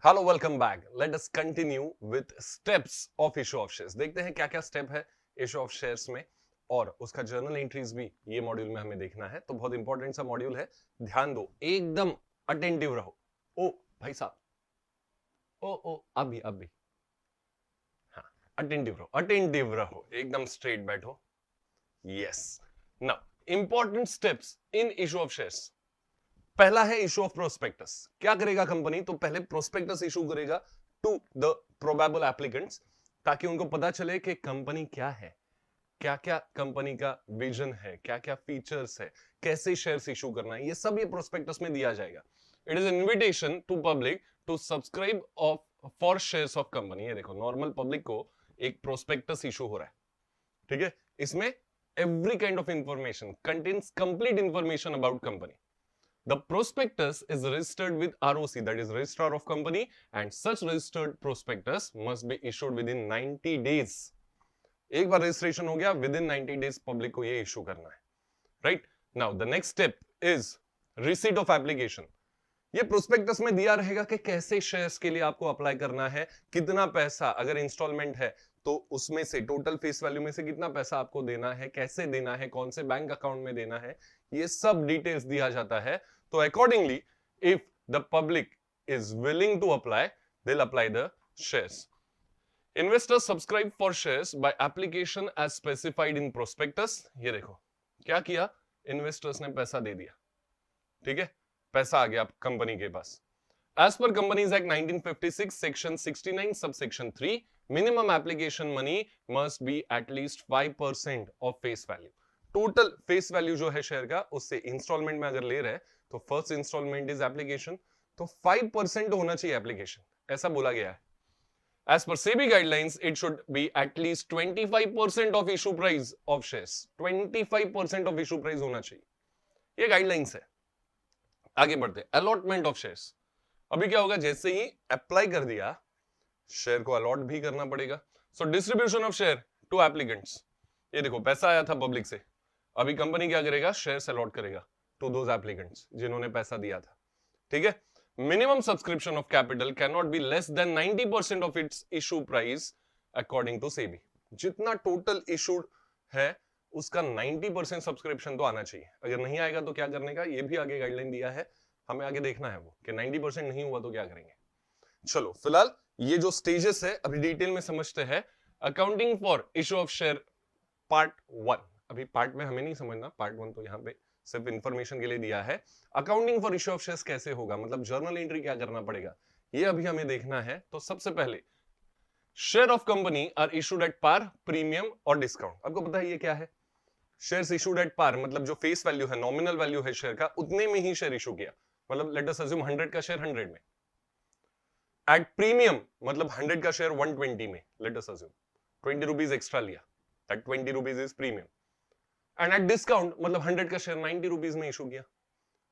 Hello welcome back. Let us continue with steps of issue of shares. देखते हैं क्या क्या स्टेप है इशू ऑफ शेयर्स में और उसका जर्नल एंट्रीज भी ये मॉड्यूल में हमें देखना है। तो बहुत इंपॉर्टेंट सा मॉड्यूल है, ध्यान दो, एकदम अटेंटिव रहो। ओ भाई साहब, ओ अभी हाँ, अटेंटिव रहो, एकदम स्ट्रेट बैठो। Yes, now important steps in issue of shares. पहला है इशू ऑफ प्रोस्पेक्टस। क्या करेगा कंपनी? तो पहले प्रोस्पेक्टस इशू करेगा टू द प्रोबेबल एप्लीकेंट्स, ताकि उनको पता चले कि कंपनी क्या है, क्या क्या कंपनी का विजन है, क्या क्या फीचर्स है, कैसे शेयर्स इशू करना है, ये सब ये प्रोस्पेक्टस में दिया जाएगा। It is an invitation to public to subscribe of for shares of company. ये देखो, नॉर्मल पब्लिक को एक प्रोस्पेक्टस इशू हो रहा है, ठीक है। इसमें every kind of information contains complete information about company. The prospectus is registered with ROC, that is Registrar of Company, and such registered prospectus must be issued within 90 days. एक बार registration हो गया, with in 90 days public को ये issue करना है, right. Now the next step is receipt of application. ये prospectus में दिया रहेगा कि कैसे शेयर्स के लिए आपको अप्लाई करना है, कितना पैसा, अगर इंस्टॉलमेंट है तो उसमें से टोटल फेस वैल्यू में से कितना पैसा आपको देना है, कैसे देना है, कौन से बैंक अकाउंट में देना है, ये सब डिटेल्स दिया जाता है। तो accordingly if the public is willing to apply, they will apply the shares. Investors subscribe for shares by application as specified in prospectus. ये देखो क्या किया, इन्वेस्टर्स ने पैसा दे दिया, ठीक है, पैसा आ गया कंपनी के पास। एज पर companies act 1956 section 69 subsection 3, minimum application money must be at least 5% of face value. Total face value जो है शेयर का, उससे इंस्टॉलमेंट में अगर ले रहे हैं तो फर्स्ट इंस्टॉलमेंट इज एप्लीकेशन, तो 5% होना चाहिए एप्लीकेशन, ऐसा बोला गया है। As per SEBI guidelines, it should be at least 25% of issue price of shares. 25% of issue price होना चाहिए, ये गाइडलाइंस है। आगे बढ़ते, अलॉटमेंट ऑफ शेयर्स। अभी क्या होगा, जैसे ही अप्लाई कर दिया, शेयर को अलॉट भी करना पड़ेगा। So distribution of share to applicants. ये देखो पैसा आया था पब्लिक से, अभी कंपनी क्या करेगा, शेयर्स अलॉट करेगा टू दोज एप्लीकेंट्स जिन्होंने पैसा दिया था, ठीक है। Minimum subscription of capital can not be less than 90% of its issue price according to SEBI. जितना टोटल इशूड है उसका 90% सब्सक्रिप्शन तो आना चाहिए। अगर नहीं आएगा तो क्या करने का, ये भी आगे गाइडलाइन दिया है, हमें आगे देखना है वो कि 90% नहीं हुआ तो क्या करेंगे। चलो फिलहाल ये जो स्टेजेस है अभी डिटेल में समझते हैं। Accounting for issue of share part 1। अभी पार्ट में हमें नहीं समझना, पार्ट 1 तो यहाँ पे सिर्फ इंफॉर्मेशन के लिए दिया है। Accounting for issue of shares कैसे होगा, मतलब जर्नल एंट्री क्या करना पड़ेगा, ये अभी हमें देखना है। तो सबसे पहले share of company are issued at par, premium और डिस्काउंट। आपको पता है ये क्या है, शेयर्स इशूड एट पार मतलब जो फेस वैल्यू है, नॉमिनल वैल्यू है शेयर का, उतने में ही शेयर इशू किया। मतलब लेट अस अज्यूम 100 का शेयर 100 में। एट प्रीमियम मतलब 100 का शेयर 120 में, let us assume 20 rupees extra लिया, that 20 rupees is premium. And at discount मतलब 100 का शेयर 90 रुपीज में इशू किया,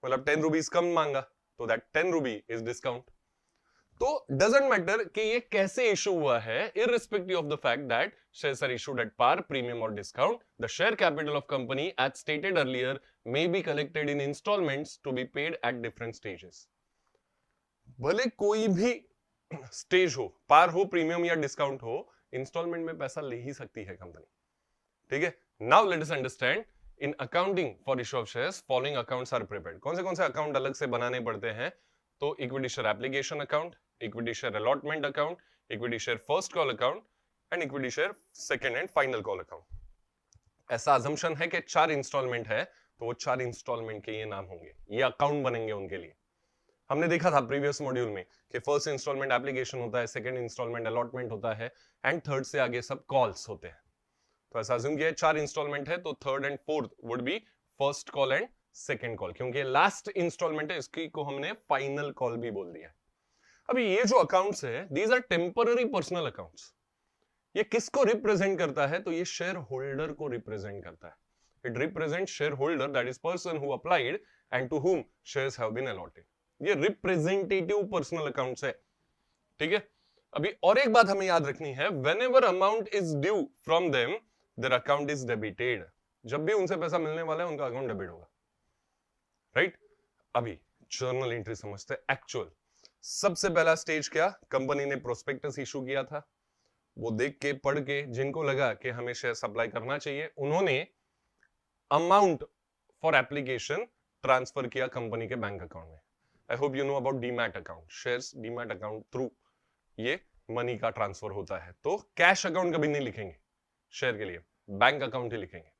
मतलब 10 रुपीज कम मांगा, तो दैट 10 रुपी इज डिस्काउंट। तो डजंट मैटर कि ये कैसे इशू हुआ है, irrespective of the fact that shares are issued at par, premium or discount, the share capital of company as stated earlier may be collected in installments to be paid at different stages। भले कोई भी stage हो, पार हो, premium या discount हो, instalment में पैसा ले ही सकती है कंपनी, ठीक है। Now let us understand, in accounting for issue of shares following accounts are prepared. कौन से अकाउंट अलग से बनाने पड़ते हैं? तो equity share application account, equity share allotment account, equity share first call account and equity share second and final call account. ऐसा assumption है कि 4 इंस्टॉलमेंट है, तो वो 4 इंस्टॉलमेंट के ये नाम होंगे, ये अकाउंट बनेंगे उनके लिए। हमने देखा था प्रीवियस मॉड्यूल में कि फर्स्ट इंस्टॉलमेंट एप्लीकेशन होता है, सेकंड इंस्टॉलमेंट अलॉटमेंट होता है एंड थर्ड से आगे सब कॉल्स होते हैं। तो ऐसा अज्यूम किया 4 इंस्टॉलमेंट है, तो third and fourth would be first call and second call, क्योंकि लास्ट इंस्टॉलमेंट है, इसकी को हमने फाइनल कॉल भी बोल दिया। अभी ये जो अकाउंट्स है, these are temporary personal accounts. ये किसको रिप्रेजेंट करता है? तो ये शेयर होल्डर को रिप्रेजेंट करता है। It represent share holder, that is person who applied and to whom shares have been allotted. ये रिप्रेजेंटेटिव पर्सनल अकाउंट्स है, ठीक है। अभी और एक बात हमें याद रखनी है, whenever amount is due from them their account is debited. जब भी उनसे पैसा मिलने वाला है उनका अकाउंट डेबिट होगा, राइट। अभी जर्नल एंट्री समझते हैं एक्चुअल। सबसे पहला स्टेज क्या, कंपनी ने प्रोस्पेक्टस इशू किया था, वो देख के पढ़ के जिनको लगा कि हमें शेयर सप्लाई करना चाहिए, उन्होंने अमाउंट फॉर एप्लीकेशन ट्रांसफर किया कंपनी के बैंक अकाउंट में। I hope you know about demat account, shares demat account through ये मनी का ट्रांसफर होता है। तो कैश अकाउंट कभी नहीं लिखेंगे शेयर के लिए, बैंक अकाउंट ही लिखेंगे,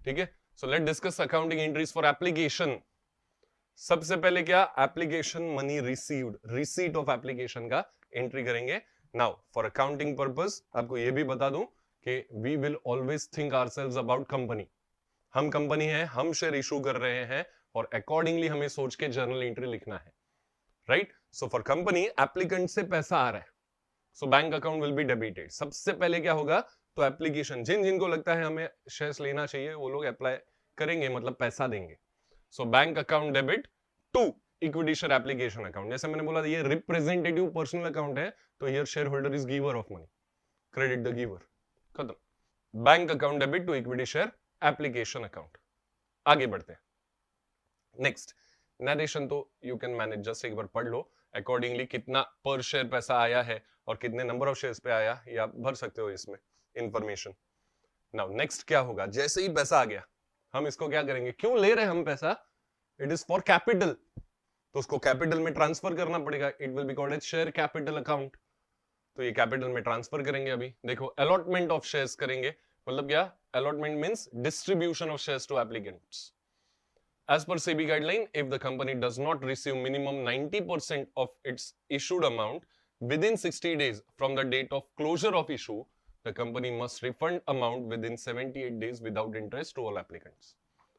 ठीक है। So let discuss accounting entries for application. सबसे पहले क्या, application money received, receipt of application का एंट्री करेंगे। नाउ फॉर अकाउंटिंग पर्पस आपको यह भी बता दूं कि we will always think ourselves about company. हम कंपनी है, हम शेयर इशू कर रहे हैं और अकॉर्डिंगली हमें सोच के जर्नल एंट्री लिखना है, right. So for company applicant से पैसा आ रहा है, सो bank account will be debited. सबसे पहले क्या होगा, तो एप्लीकेशन जिनको लगता है हमें शेयर्स लेना चाहिए वो लोग अप्लाई करेंगे, मतलब पैसा देंगे। So bank account debit to equity share application account. जैसे मैंने बोला ये रिप्रेजेंटेटिव पर्सनल अकाउंट है, तो here share holder is giver of money, credit the giver, खत्म। Bank account debit to equity share application account. आगे बढ़ते हैं। नेक्स्ट नरेशन तो यू कैन मैनेज, जस्ट एक बार पढ़ लो, अकॉर्डिंगली कितना पर शेयर पैसा आया है और कितने नंबर ऑफ शेयर्स पे आया, ये आप भर सकते हो इसमें इंफॉर्मेशन। नाउ नेक्स्ट क्या होगा, जैसे ही पैसा आ गया हम इसको क्या करेंगे, क्यों ले रहे हैं हम पैसा, इट इज फॉर कैपिटल, तो उसको कैपिटल में ट्रांसफर करना पड़ेगा, it will be called as share capital account. तो ये कैपिटल में ट्रांसफर करेंगे। अभी देखो अलॉटमेंट ऑफ शेयर्स करेंगे, मतलब क्या, allotment means distribution of shares to applicants. As per SEBI guideline, if the company does not receive minimum 90% of its issued amount within 60 days from the date of closure of issue, the company must refund amount within 78 days without interest to all applicants.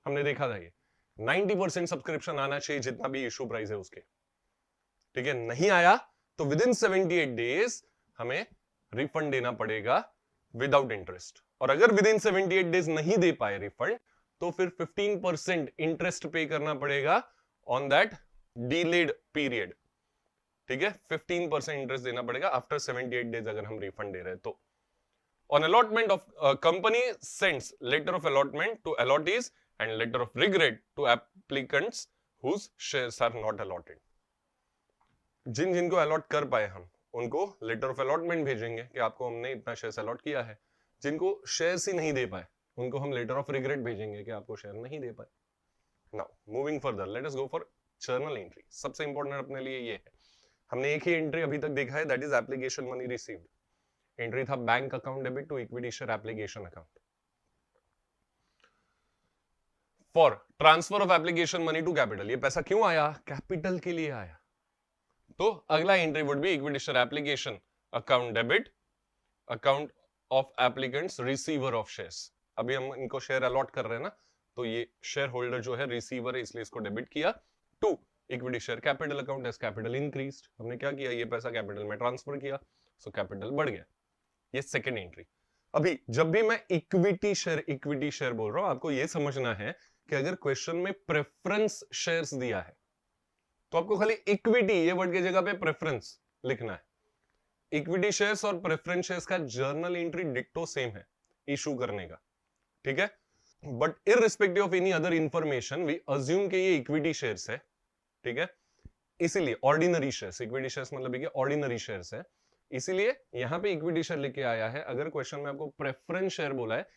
हमने देखा था ये 90% subscription आना चाहिए जितना भी issue price है उसके, ठीक है। नहीं आया तो विदिन 78 डेज हमें रिफंड देना पड़ेगा विदाउट इंटरेस्ट, और अगर विदिन 78 डेज नहीं दे पाए रिफंड तो फिर 15% इंटरेस्ट पे करना पड़ेगा ऑन दैट डिलेड पीरियड, ठीक है। 15% इंटरेस्ट देना पड़ेगा आफ्टर 78 डेज अगर हम रिफंड दे रहे हैं तो। On allotment of company sends letter of allotment to allottees and letter of regret to applicants whose shares are not allotted. जिनको अलॉट कर पाए हम उनको लेटर ऑफ अलॉटमेंट भेजेंगे कि आपको हमने इतना शेयर्स अलॉट किया है। जिनको शेयर्स ही नहीं दे पाए उनको हम लेटर ऑफ रिग्रेट भेजेंगे कि आपको शेयर नहीं दे पाए। Now moving further, let us go for journal entry. सबसे इंपॉर्टेंट अपने लिए ये है, हमने एक ही एंट्री अभी तक देखा है, that is application money received. Entry था bank account debit to equity share application account for transfer of application money to capital. ये पैसा क्यों आया, कैपिटल के लिए आया। तो अगला entry would be equity share application account debit account of applicants receiver of shares. अभी हम इनको शेयर अलॉट कर रहे हैं ना, तो ये शेयर होल्डर जो है रिसीवर है, इसलिए इसको डेबिट किया to equity share capital account as capital increased. हमने क्या किया, ये पैसा कैपिटल में ट्रांसफर किया, सो कैपिटल बढ़ गया। ये सेकंड एंट्री। अभी जब भी मैं इक्विटी शेयर बोल रहा हूं, आपको ये समझना है कि अगर क्वेश्चन में प्रेफरेंस शेयर्स दिया है तो आपको खाली इक्विटी ये वर्ड की जगह पे प्रेफरेंस लिखना है। इक्विटी शेयर्स और प्रेफरेंस शेयर्स का जर्नल एंट्री डिक्टो सेम है इशू करने का, ठीक है। But irrespective of any other information we assume कि ये इक्विटी शेयर्स है, ठीक है। इसीलिए ऑर्डिनरी शेयर्स, इक्विटी शेयर्स मतलब ये ऑर्डिनरी शेयर्स है, इसीलिए यहां पे इक्विटी शेयर लिखे आया है। अगर क्वेश्चन में आपको प्रेफरेंस शेयर बोला है,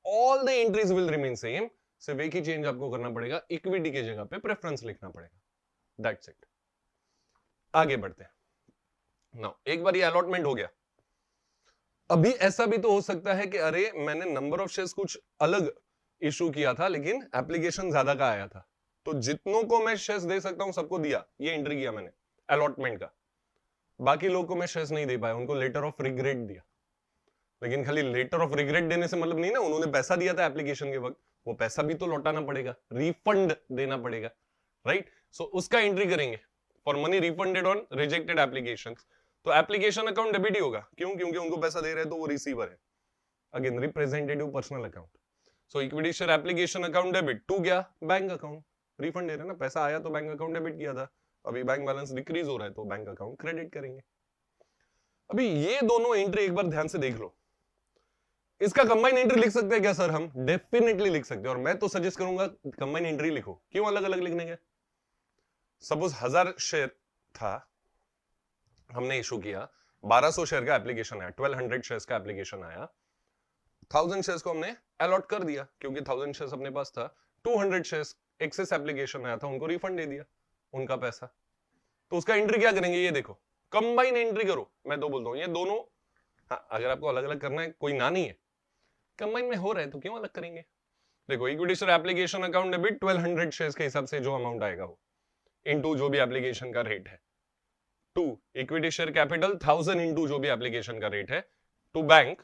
all the entries will remain same, सिर्फ एक ही चेंज आपको करना पड़ेगा, इक्विटी की जगह पे प्रेफरेंस लिखना पड़ेगा, दैट्स इट। आगे बढ़ते हैं। नाउ एक बार ये अलॉटमेंट हो गया, अभी ऐसा भी तो हो सकता है कि अरे मैंने नंबर ऑफ शेयर्स कुछ अलग इशू किया था लेकिन एप्लीकेशन ज्यादा का आया था, तो जितनों को मैं शेयर्स दे सकता हूं सबको दिया, ये एंट्री किया मैंने अलॉटमेंट का। बाकी लोगों को मैं शेयर्स नहीं दे पाया, उनको लेटर ऑफ रिग्रेट दिया। लेकिन खाली लेटर ऑफ रिग्रेट देने से मतलब नहीं ना, उन्होंने पैसा दिया था एप्लीकेशन के वक्त, वो पैसा भी तो लौटाना पड़ेगा, रिफंड देना पड़ेगा, राइट। सो उसका एंट्री करेंगे for money refunded on rejected applications. तो एप्लीकेशन अकाउंट डेबिट ही होगा, क्यों, क्योंकि उनको पैसा दे रहे हैं तो वो रिसीवर है, again representative personal account. So equity share application account debit to गया बैंक अकाउंट, रिफंड दे रहे हैं ना, पैसा आया तो बैंक अकाउंट डेबिट किया था, अभी बैंक बैलेंस डिक्रीज हो रहा है तो बैंक अकाउंट क्रेडिट करेंगे। अभी ये दोनों एंट्री एक बार ध्यान से देख लो। इसका कंबाइन एंट्री लिख सकते हैं क्या सर, हम डेफिनेटली लिख सकते हैं, और मैं तो सजेस्ट करूंगा कंबाइन एंट्री लिखो। क्यों अलग अलग लिखने के, सपोज 1000 शेयर था हमने इशू किया, 1200 शेयर का एप्लीकेशन आया, 1200 शेयर्स का एप्लीकेशन आया, 1000 शेयर्स को हमने अलॉट कर दिया क्योंकि 1000 शेयर्स अपने पास था, 200 शेयर्स एक्सेस एप्लीकेशन आया था, उनको रिफंड दे दिया उनका पैसा। तो उसका एंट्री क्या करेंगे, ये देखो, कंबाइन एंट्री करो। मैं तो बोलता हूं ये दोनों, हाँ, अगर आपको अलग अलग करना है कोई ना नहीं है, कंबाइन में हो रहा है तो क्यों अलग करेंगे। देखो, equity share application account debit 1200 shares के हिसाब से जो अमाउंट आएगा वो इनटू जो भी एप्लीकेशन का रेट है, to equity share capital 1000 into जो भी एप्लीकेशन का रेट है, टू बैंक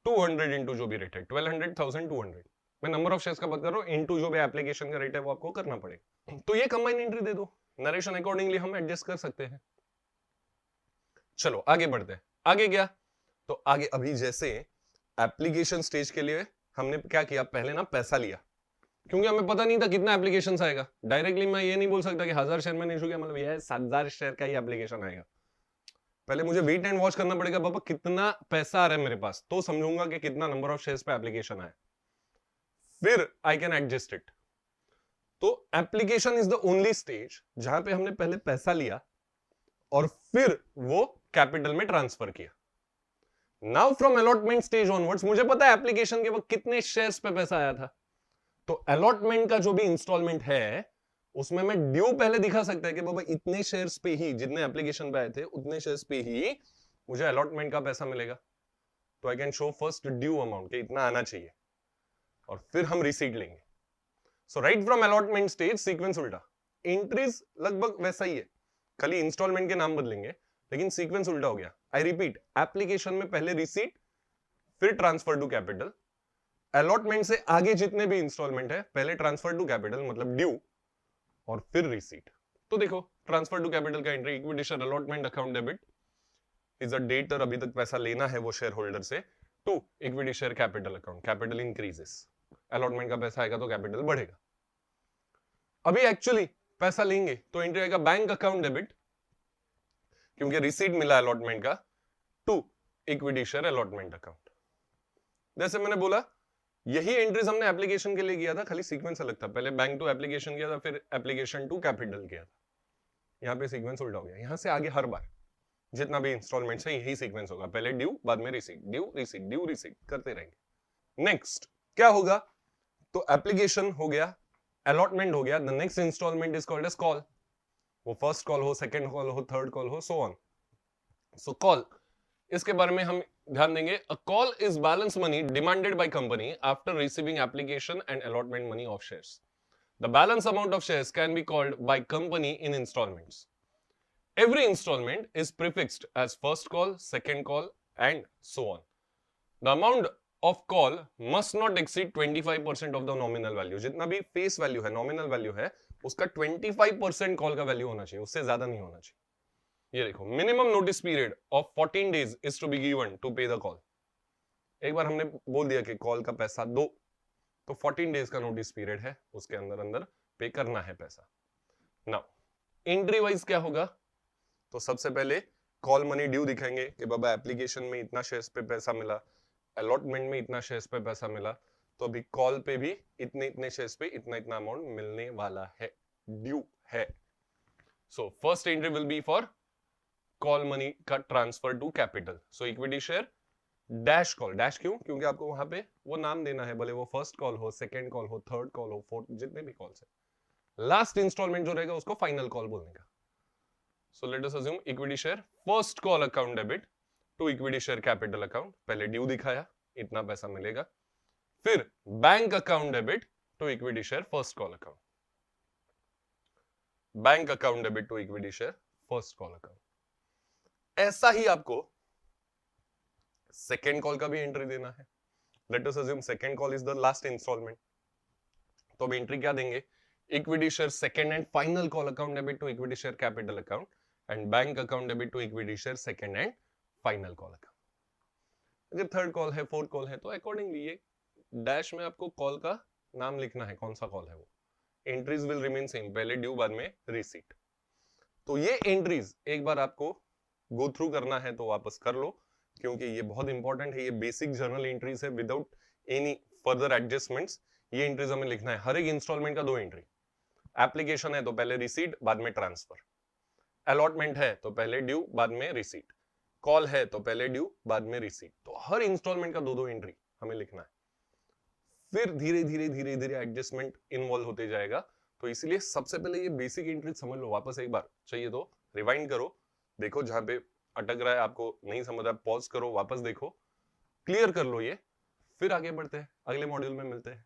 200 इंटू जो भी रेट है, 1200 1000 200। मैं नंबर ऑफ शेयर्स का बात कर रहा हूं, इंटू जो भी एप्लीकेशन का रेट है वो आपको करना पड़ेगा। तो ये कंबाइन एंट्री दे दो, नरेशन अकॉर्डिंगली हम एडजस्ट कर सकते हैं। चलो आगे बढ़ते हैं। आगे क्या, तो आगे अभी जैसे एप्लीकेशन स्टेज के लिए हमने क्या किया, पहले ना पैसा लिया, क्योंकि हमें पता नहीं था कितना एप्लीकेशन आएगा। डायरेक्टली मैं ये नहीं बोल सकता कि 1000 शेयर मैंने इशू किया मतलब ये 7000 शेयर का ही एप्लीकेशन आएगा। पहले मुझे वेट एंड वॉच करना पड़ेगा, बाबा कितना पैसा आ रहा है मेरे पास, तो समझूंगा कि कितना नंबर ऑफ शेयर्स पे एप्लीकेशन आया, फिर आई कैन एडजस्ट इट। तो application is the only stage जहां पे हमने पहले पैसा लिया और फिर वो कैपिटल में ट्रांसफर किया। Now from allotment stage onwards मुझे पता है एप्लीकेशन के वक्त कितने शेयर्स पे पैसा आया था, तो अलॉटमेंट का जो भी इंस्टॉलमेंट है उसमें मैं ड्यू पहले दिखा सकता है कि बाबा इतने शेयर्स पे ही, जितने एप्लीकेशन पे आए थे उतने शेयर्स पे ही मुझे अलॉटमेंट का पैसा मिलेगा। तो I can show first due amount के इतना आना चाहिए, और फिर हम रिसीट लेंगे। So right from allotment stage sequence उल्टा, एंट्रीज लगभग वैसा ही है, खाली इंस्टॉलमेंट के नाम बदलेंगे, लेकिन सीक्वेंस उल्टा हो गया। आई रिपीट, एप्लीकेशन में पहले रिसीट फिर ट्रांसफर टू कैपिटल, अलॉटमेंट से आगे जितने भी इंस्टॉलमेंट है पहले ट्रांसफर टू कैपिटल मतलब ड्यू और फिर रिसीट। तो देखो, ट्रांसफर टू कैपिटल का entry, equity share allotment account debit is a debtor, अभी तक पैसा लेना है वो शेयर होल्डर से, to equity share capital account, capital increases, allotment का पैसा आएगा तो कैपिटल बढ़ेगा। अभी एक्चुअली पैसा लेंगे तो एंट्री आएगा बैंक अकाउंट डेबिट, क्योंकि रिसीट मिला अलॉटमेंट का, to equity share allotment account. जैसे मैंने बोला, यही एंट्रीज हमने एप्लीकेशन के लिए किया था, खाली सीक्वेंस अलग था, पहले बैंक टू एप्लीकेशन किया था, फिर एप्लीकेशन टू कैपिटल किया था। यहाँ पे सीक्वेंस उल्टा हो गया, यहां से आगे हर बार जितना भी इंस्टॉलमेंट्स है यही सीक्वेंस होगा, पहले ड्यू बाद में receipt, due receipt due receipt करते रहेंगे। नेक्स्ट क्या होगा, तो एप्लीकेशन हो गया, अलॉटमेंट हो गया, the next installment is called as call. वो फर्स्ट कॉल हो, सेकंड कॉल हो, थर्ड कॉल हो, सो ऑन। सो कॉल, इसके बारे में हम ध्यान देंगे। A call is balance money demanded by company after receiving application and allotment money of shares. The balance amount of shares can be called by company in installments. Every installment is prefixed as first call, second call, and so on. The amount of call must not exceed 25% of the nominal value. जितना भी face value है, nominal value है, उसका 25% call का value होना चाहिए, उससे ज्यादा नहीं होना चाहिए। ये देखो, minimum notice period of 14 days is to be given to pay the call. एक बार हमने बोल दिया कि कॉल का पैसा दो, तो 14 डेज का नोटिस पीरियड है, उसके अंदर अंदर पे करना है पैसा। नाउ एंट्री वाइज क्या होगा, तो सबसे पहले कॉल मनी ड्यू दिखाएंगे कि बाबा एप्लीकेशन में इतना शेयर्स पे पैसा मिला, अलॉटमेंट में इतना शेयर्स पे पैसा मिला, तो अभी कॉल पे भी इतने इतने शेयर्स पे इतना इतना अमाउंट मिलने वाला है, ड्यू है। So first entry will be for call money का transfer to capital. So equity share dash call, dash क्यों, क्योंकि आपको वहां पे वो नाम देना है, भले वो फर्स्ट कॉल हो, सेकंड कॉल हो, थर्ड कॉल हो, फोर्थ, जितने भी कॉल्स है, लास्ट इंस्टॉलमेंट जो रहेगा उसको फाइनल कॉल बोलने का। So let us assume equity share first call account debit to equity share capital account, पहले ड्यू दिखाया इतना पैसा मिलेगा, फिर bank account debit to equity share first call account, bank account debit to equity share first call account. ऐसा ही आपको second call का भी एंट्री देना है। Let us assume second call is the last installment, तो अब एंट्री क्या देंगे, equity share second and final call account debit to equity share capital account and bank account debit to equity share second and final call account. अगर third call है, fourth call है, तो accordingly ये dash में आपको call का नाम लिखना है, कौन सा कॉल है वो। एंट्रीज विल रिमेन सेम, पहले ड्यू बाद में रिसीट। तो ये एंट्रीज एक बार आपको गो थ्रू करना है तो वापस कर लो, क्योंकि ये बहुत इंपॉर्टेंट है, ये बेसिक जर्नल एंट्रीज है विदाउट एनी फर्दर एडजस्टमेंट्स। ये एंट्रीज हमें लिखना है, हर एक इंस्टॉलमेंट का 2 एंट्री। एप्लीकेशन है तो पहले रिसीट बाद में ट्रांसफर, अलॉटमेंट है तो पहले ड्यू बाद में रिसीट, कॉल है तो पहले ड्यू बाद में रिसीट। तो हर इंस्टॉलमेंट का दो दो एंट्री हमें लिखना है, फिर धीरे धीरे धीरे धीरे एडजस्टमेंट इन्वॉल्व होते जाएगा। तो इसलिए सबसे पहले ये बेसिक एंट्री समझ लो वापस एक बार, चाहिए तो रिवाइंड करो, देखो जहां पे अटक रहा है, आपको नहीं समझ रहा, पॉज करो, वापस देखो, क्लियर कर लो ये, फिर आगे बढ़ते हैं, अगले मॉड्यूल में मिलते हैं।